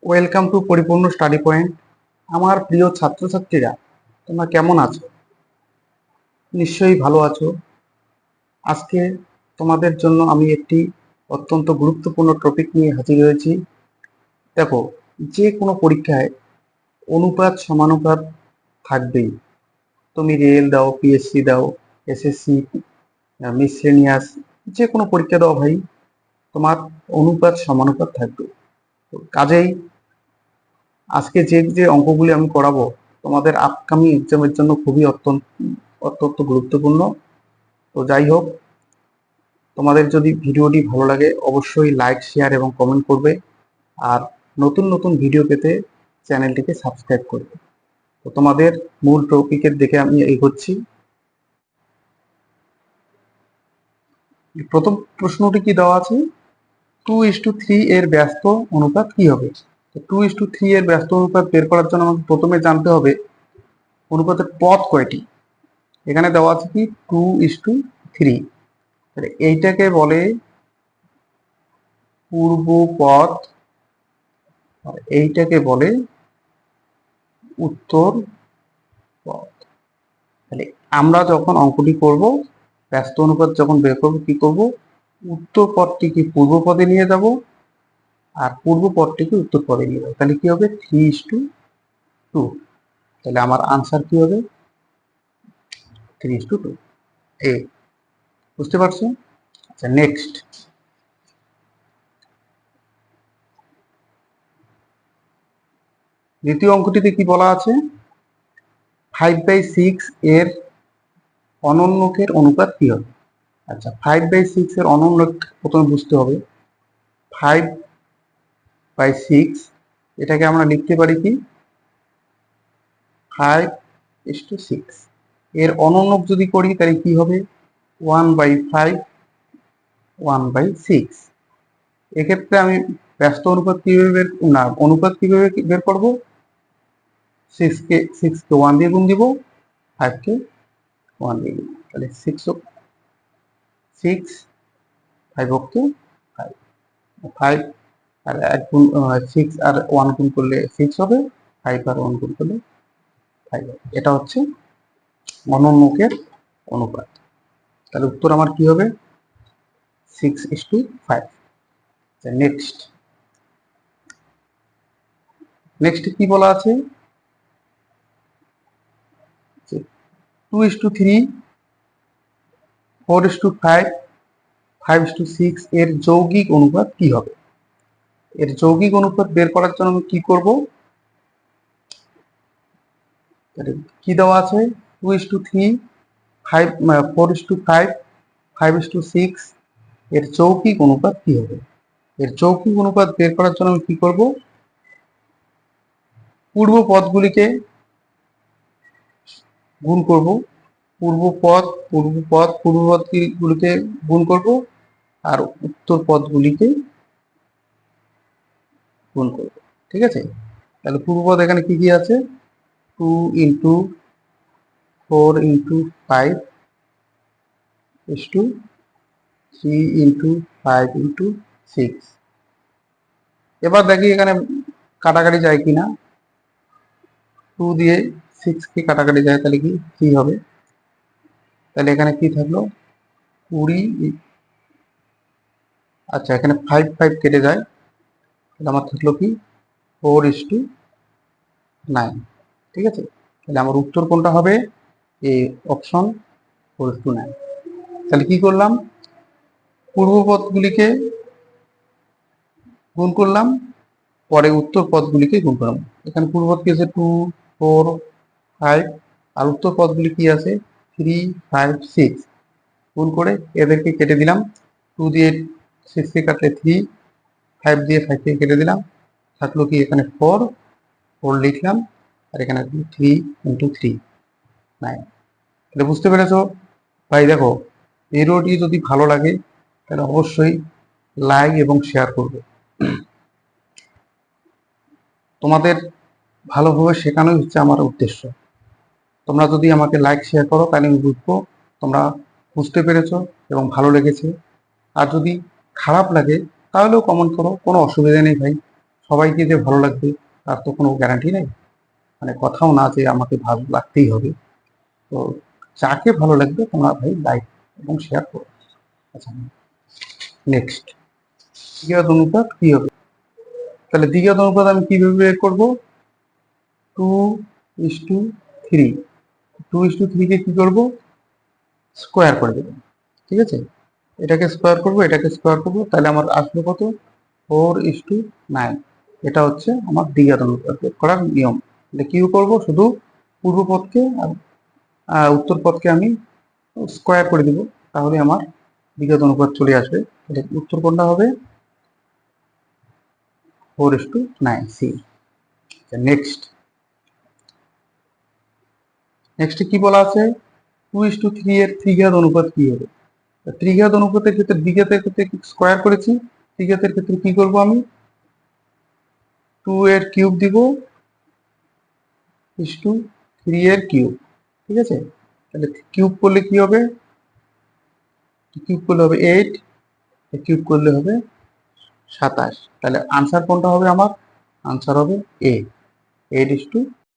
Welcome to পরিপূর্ণ study point. আমার প্রিয় ছাত্রছাত্রীরা, তোমরা কেমন আছো? নিশ্চয়ই ভালো আছো। আজকে তোমাদের জন্য আমি একটি অত্যন্ত গুরুত্বপূর্ণ টপিক নিয়ে হাজির হয়েছি। দেখো, যে কোনো পরীক্ষায় অনুপাত সমানুপাত থাকবেই। তুমি রেল দাও, পিএসসি দাও, এসএসসি, মিসলেনিয়াস, যে কোনো পরীক্ষা দাও ভাই, তোমার অনুপাত সমানুপাত থাকবে। কাজেই আজকে যে যে অঙ্কগুলি আমি করাবো তোমাদের আপকামিং এক্সামের জন্য খুবই অত্যন্ত গুরুত্বপূর্ণ। তো যাই হোক, তোমাদের যদি ভিডিওটি ভালো লাগে অবশ্যই লাইক, শেয়ার এবং কমেন্ট করবে। আর নতুন নতুন ভিডিও পেতে চ্যানেলটিকে সাবস্ক্রাইব করবে। তো তোমাদের মূল টপিকের দিকে আমি এগোচ্ছি। প্রথম প্রশ্নটি কি দেওয়া আছে? 2:3 এর ব্যস্ত অনুপাত কি হবে? 2:3 এর ব্যস্ত অনুপাত বের করার জন্য আমাকে প্রথমে জানতে হবে অনুপাতের পদ কয়টি। এখানে দেওয়া আছে কি 2:3। এইটাকে বলে পূর্ব পদ, আর এইটাকে বলে উত্তর পদ। তাহলে আমরা যখন অঙ্কটি করব, ব্যস্ত অনুপাত যখন বের করবো, কি করব? উত্তর পদটিকে পূর্ব পদে নিয়ে যাব আর পূর্ব পদটিকে উত্তর পদে নিয়ে যাবো। তাহলে কি হবে? 3:2। তাহলে আমার আনসার কি হবে? 3:2 এ। বুঝতে পারছো? আচ্ছা, নেক্সট। দ্বিতীয় অঙ্কটিতে কি বলা আছে? 5/6 এর অনন্যকের অনুপাত কি হবে? আচ্ছা, 5/6 এর অনন্যক প্রথমে বুঝতে হবে। 5/6 এটাকে আমরা লিখতে পারি কি 5:6। এর অনন্যক যদি করি তাহলে কি হবে? 1/5, 1/6। এক্ষেত্রে আমি ব্যস্ত অনুপাত কিভাবে অনুপাত কিভাবে বের করবো? 6কে 1 দিয়ে গুণ দিব, 5কে 1 দিয়ে গুণ। তাহলে 6 5 হচ্ছে 5, 5 আর 1 গুণ 6 আর 1 গুণ করলে 6 হবে, 5 আর 1 গুণ করলে 5 হবে। এটা হচ্ছে অনন্যকের অনুপাত। তাহলে উত্তর আমার কি হবে? 6:5। নেক্সট কি বলা আছে? 2:3, 4:5, 5:6 এর যৌগিক অনুপাত কি হবে? এর যৌগিক অনুপাত বের করার জন্য আমি কি করব? কি দেওয়া আছে? 2:3, 4:5, 5:6 এর যৌগিক অনুপাত কি হবে? এর যৌগিক অনুপাত বের করার জন্য আমি কি করব? পূর্ব পদগুলিকে গুণ করব। পূর্বপদগুলিকে গুণ করব আর উত্তর পদগুলিকে গুণ করব। ঠিক আছে? তাহলে পূর্বপদ এখানে কি কি আছে? 2 × 4 × 5 = 3 × 5 × 6। এবার দেখি এখানে কাটাকাটি যায় কিনা। 2 দিয়ে 6 কে কাটাকাটি যায়, তাহলে কি 3 হবে। তাহলে এখানে কি থাকলো? 20। আচ্ছা, এখানে 5 5 কেটে যায়, তাহলে আমার থাকলো কি 4:9। ঠিক আছে? তাহলে আমার উত্তর কোনটা হবে? এই অপশন 4:9। তাহলে কি করলাম? পূর্ব পদগুলিকে গুণ করলাম, পরে উত্তর পদগুলিকে গুণ করলাম। এখানে পূর্বপদ কি আছে? 2, 4, 5, আর উত্তর পদগুলি কি আছে? 3, 5, 6। গুণ করে এদেরকে কেটে দিলাম। 2 দিয়ে 6 কে কাটলে 3, 5 দিয়ে 5 কে কেটে দিলাম, থাকলো কি এখানে 4 লিখলাম, আর এখানে 3 × 3, 9। তাহলে বুঝতে পেরেছো ভাই? দেখো, ভিডিওটি যদি ভালো লাগে তাহলে অবশ্যই লাইক এবং শেয়ার করবে। তোমাদের ভালোভাবে শেখানোই হচ্ছে আমার উদ্দেশ্য। তোমরা যদি আমাকে লাইক শেয়ার করো তাহলে আমি বুঝবো তোমরা বুঝতে পেরেছো এবং ভালো লেগেছে। আর যদি খারাপ লাগে তাহলেও কমেন্ট করো, কোনো অসুবিধা নেই ভাই। সবাইকে যে ভালো লাগবে তার তো কোনো গ্যারান্টি নেই, মানে কথাও না যে আমাকে ভালো লাগতেই হবে। তো যাকে ভালো লাগবে তোমরা ভাই লাইক এবং শেয়ার করো। আচ্ছা, নেক্সট দ্বিঘাত অনুপাত কি হবে? তাহলে দ্বিঘাত অনুপাত আমি কিভাবে বের করবো? 2:3। 2:3 কে কি করবো? স্কোয়ার করে দেবো। ঠিক আছে, এটাকে স্কোয়ার করবো, এটাকে স্কোয়ার করবো, তাহলে আমার আসবে কত? 4:9। এটা হচ্ছে আমার দ্বিঘাত অনুপাত বের করার নিয়ম। এটা কি করবো? শুধু পূর্ব পদকে আর উত্তর পদকে আমি স্কোয়ার করে দিব, তাহলে আমার দ্বিঘাত অনুপাত চলে আসবে। এটা উত্তর কোনটা হবে? 4:9 সি। নেক্সট নেক্সট কি বলা আছে? 2:3 এর ত্রিঘাত অনুপাত কি হবে? ত্রিঘাত অনুপাতের ক্ষেত্রে দ্বিঘাতের ক্ষেত্রে স্কোয়ার করেছি, ত্রিঘাতের ক্ষেত্রে কি করব? আমি 2 এর কিউব দিব, 3 এর কিউব। ঠিক আছে, তাহলে কিউব করলে কি হবে? কিউব করলে হবে 8, কিউব করলে হবে 27। তাহলে আনসার কোনটা হবে আমার? আনসার হবে এ, 8:9।